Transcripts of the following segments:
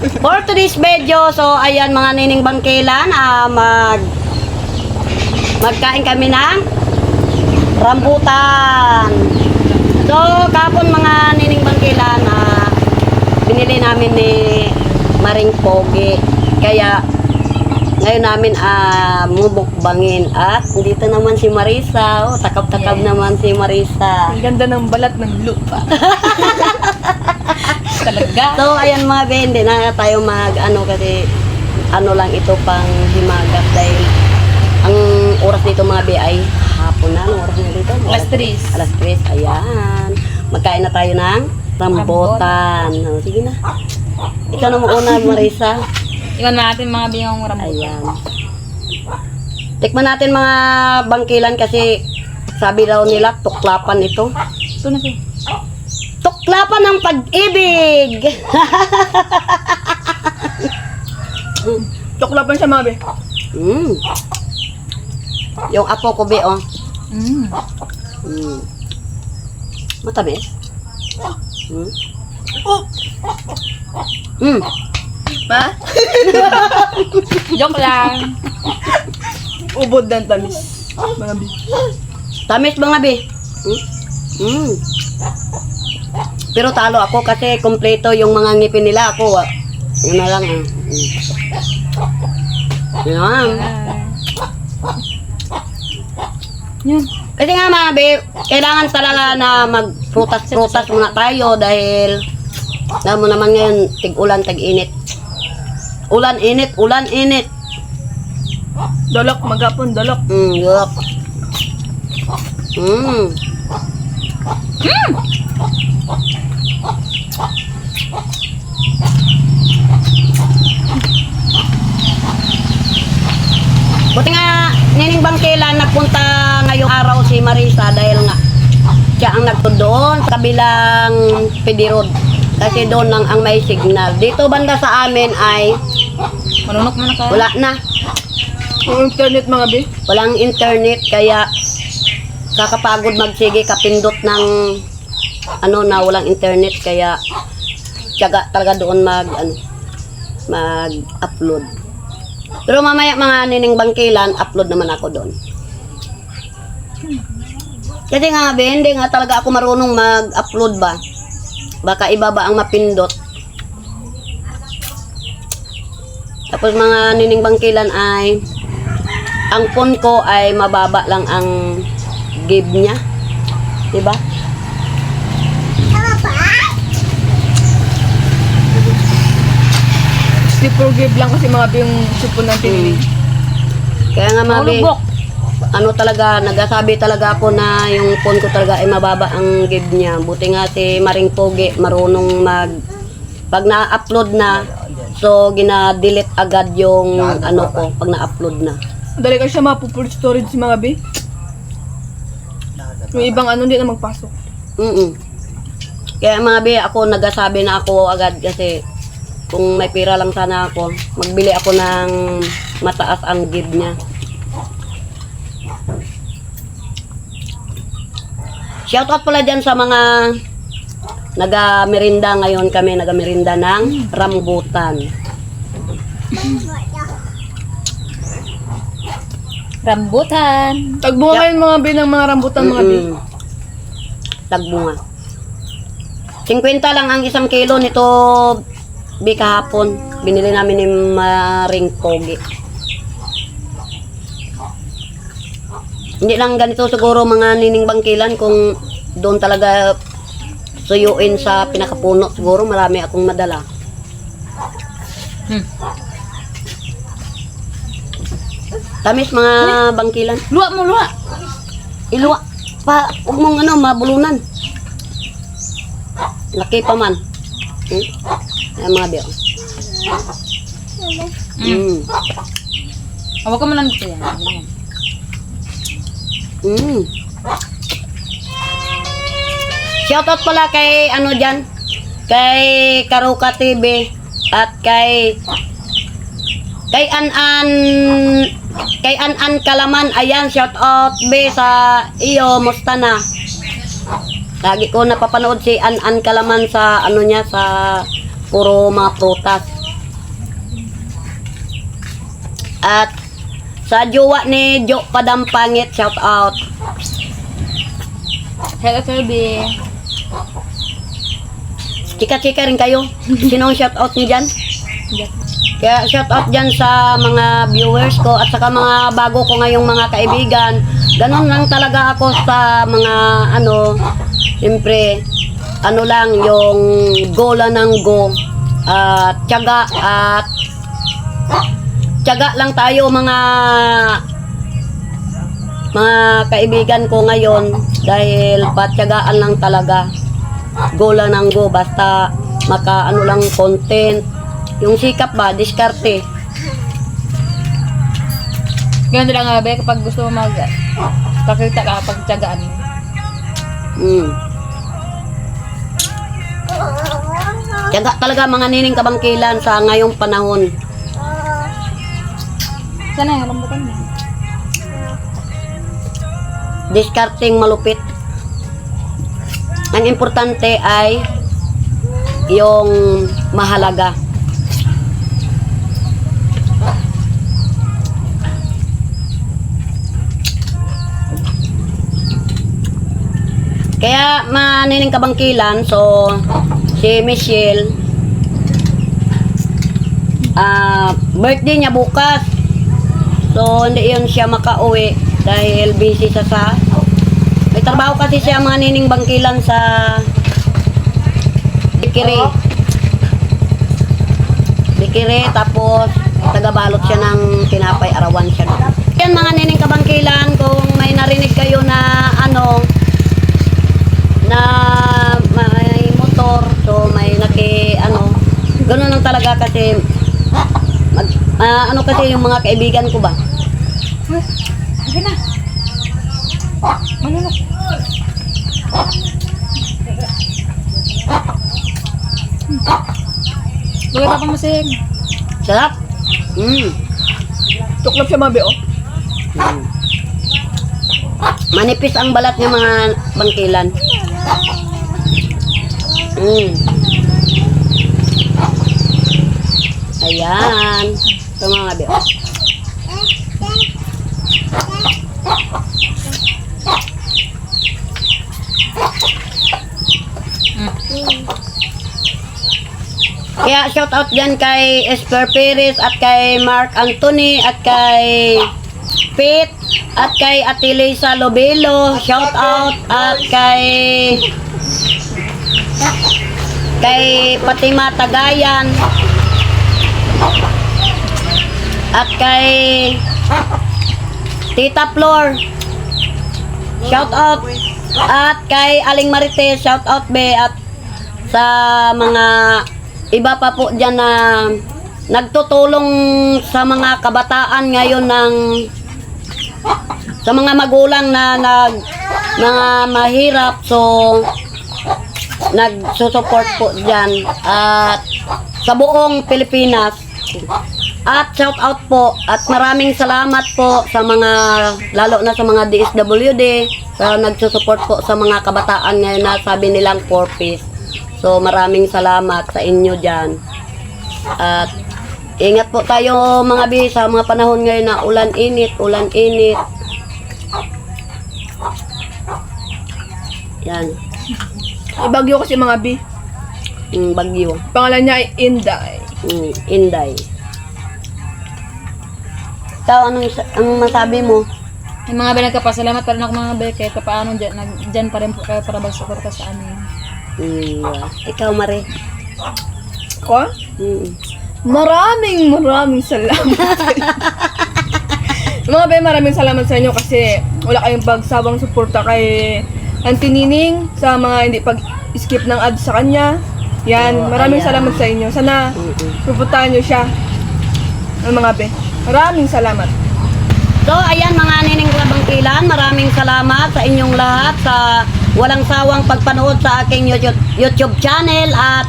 For today's video, so ayan mga nining bangkilan, magkain kami ng rambutan. So kapon mga nining bangkilan, binili namin ni Maring Pogi. Kaya ngayon namin mumukbangin. At dito naman si Marisa. Oh, takap-takap naman si Marisa. Ang ganda ng balat ng lupa. Talaga. So ayan mga be, hindi na tayo kasi lang ito pang himagat dahil ang oras dito mga be ay hapon na. Anong oras na dito? Alas 3. Alas 3, ayan. Magkain na tayo ng rambutan. Oh, sige na. Ikaw na muna, Marisa. Iwan natin mga bingong rambutan. Ayan. Tikman natin mga bangkilan kasi sabi daw nila tuklapan ito. Ito na siya. Tuklapan ng pag-ibig! Tuklapan siya mga be. Yung apo ko be, oh. Mm. Matamis? Ha? Joke lang. Ubod ng tamis. Mga be. Tamis mga be? Pero talo ako kasi kompleto yung mga ngipin nila ako. Yun na lang. Yan. Yan. Kasi nga mga be, kailangan talaga na magprutas-prutas muna tayo dahil alam mo naman ngayon, tig-ulan, tag-init. Ulan-init, ulan-init. Dolok, magapon, dolok. Yup. Buti nga, nining bangkilan, nagpunta ngayong araw si Marisa dahil nga siya ang nagtud doon sa kabilang PD Road. Kasi doon lang ang may signal. Dito banda sa amin ay Manunok mo na ka. wala na. Yung internet mga be. Walang internet kaya kakapagod magsige kapindot ng na walang internet kaya tiyaga talaga doon mag-upload. Pero mamaya mga nining bangkilan, upload naman ako doon. Kasi nga be, hindi nga talaga ako marunong mag-upload ba. Baka iba ba ang mapindot. Tapos mga nining bangkilan ay ang phone ko ay mababa lang ang give niya. Diba? Si forgive lang kasi mga be yung supon ng pinili. Kaya nga mga be, talaga, nagsasabi talaga ako na yung phone ko talaga ay mababa ang give niya. Buti nga si Maring Pogi marunong pag na-upload na, so gina-delete agad yung ko pag na-upload na. Dali ka siya mapupul storage si mga be. Yung ibang hindi na magpasok. Kaya mga be, ako nagsasabi na ako agad kasi kung may pira lang sana ako, magbili ako ng mataas ang give niya. Shoutout pala dyan sa mga naga-merinda ngayon kami, naga-merinda ng rambutan. Rambutan. Tagbunga ngayon mga be ng mga rambutan mga be. Tagbunga. 50 lang ang isang kilo nito be kahapon. Binili namin ni Maring Pogi. Hindi lang ganito siguro mga nining bangkilan kung doon talaga suyuin sa pinakapuno. Siguro marami akong madala. Tamis mga bangkilan. Luwa mo, luwa. Iluwa. Huwag mong mabulunan. Laki pa man. Ayan mga biyo. Huwag ka mo lang dito yan. Shoutout pala kay dyan, kay Karuka TV at kay An Kalaman. Ayan, shoutout be sa iyo, musta na? Lagi ko napapanood si An Kalaman sa sa puro mga prutas. At sa jowa ni Jo Padampangit, shout out. Hello, Kirby. Chika-chika rin kayo. Sinong shout out niyo dyan? Diyan. Kaya shout out dyan sa mga viewers ko at saka mga bago ko ngayong mga kaibigan. Ganon lang talaga ako sa mga siyempre, lang yung go lang ng go. At tiyaga lang tayo mga kaibigan ko ngayon dahil patyagaan lang talaga. Go lang ng go basta lang content. Yung sikap ba, diskarte. Ganun lang nga, be, kapag gusto mo pakita ka, pagtyagaan mo. Tiyaga talaga mga nining kabangkilan sa ngayong panahon. Sana yung lambutan mo. Diskarting malupit. Ang importante ay yung mahalaga. Kaya manining kabangkilan, so si Michelle birthday niya bukas. So hindi yun siya makauwi dahil busy sa may trabaho kasi siya mga nining bangkilan sa Bikiri, tapos tagabalot siya ng tinapay, arawan siya doon. Yan mga nining kabangkilan, kung may narinig kayo na na may motor, so may gano'n lang talaga kasi kasi yung mga kaibigan ko ba. Okay na. Manunok. Bagay pa pang masing. Sarap. Tuklap siya mabi, oh. Manipis ang balat ng mga bangkilan. Ayan. Ito mga gabi. Kaya shout out dyan kay Esper Perez at kay Mark Anthony at kay Pete at kay Atilisa Lobelo, shout out at kay Fatima Tagayan at kay Tita Flor, shout out at kay Aling Marites, shout out be, at sa mga iba pa po dyan na nagtutulong sa mga kabataan ngayon sa mga magulang na mga mahirap, so nagsusupport po dyan at sa buong Pilipinas. At shout out po at maraming salamat po sa mga, lalo na sa mga DSWD, sa nagsusupport po sa mga kabataan ngayon na sabi nilang 4-piece. So maraming salamat sa inyo dyan. At ingat po tayo mga bi sa mga panahon ngayon na ulan-init. Yan. Ibagyo kasi mga bi. Bagyo. Pangalan niya ay Inday. Inday. Ikaw, ang masabi mo? Ay mga bi, nagkapasalamat pa rin ako mga bi, kahit paano dyan pa rin po kayo para magsuporta sa amin. Ikaw, Mare. Ko? Maraming salamat. Mga be, maraming salamat sa inyo kasi wala kayong pagsabang suporta kay Auntie Nining sa mga hindi pag-skip ng ads sa kanya. Yan, maraming salamat sa inyo. Sana suportahan nyo siya. Mga be, maraming salamat. So, ayan mga nining kabangkilan, maraming salamat sa inyong lahat sa walang sawang pagpanood sa aking YouTube channel at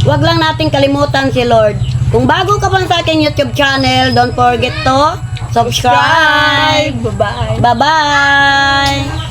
wag lang nating kalimutan si Lord. Kung bago ka pa sa aking YouTube channel, don't forget to subscribe. Bye-bye. Bye-bye.